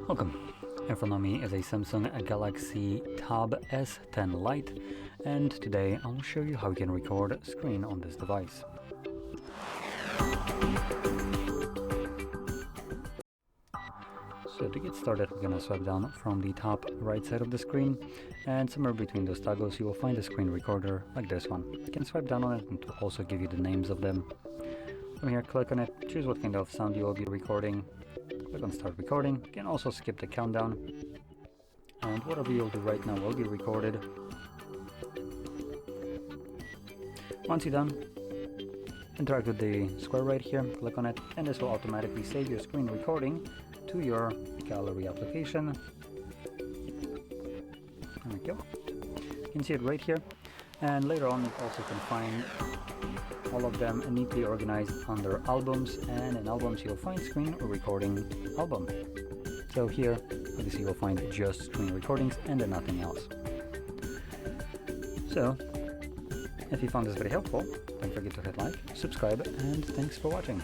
Welcome. In front of me is a Samsung Galaxy Tab S10 Lite, and today I'll show you how you can record screen on this device. So to get started, we're gonna swipe down from the top right side of the screen, and somewhere between those toggles you will find a screen recorder like this one. You can swipe down on it and to also give you the names of them. From here, click on it, choose what kind of sound you will be recording, click on start recording. You can also skip the countdown, and whatever you'll do right now will be recorded. Once you're done, interact with the square right here, click on it, and this will automatically save your screen recording to your gallery application. There we go. You can see it right here, and later on you also can find all of them neatly organized under albums, and in albums you'll find screen recording album. So here obviously you'll find just screen recordings and then nothing else. So if you found this very helpful, don't forget to hit like, subscribe, and thanks for watching.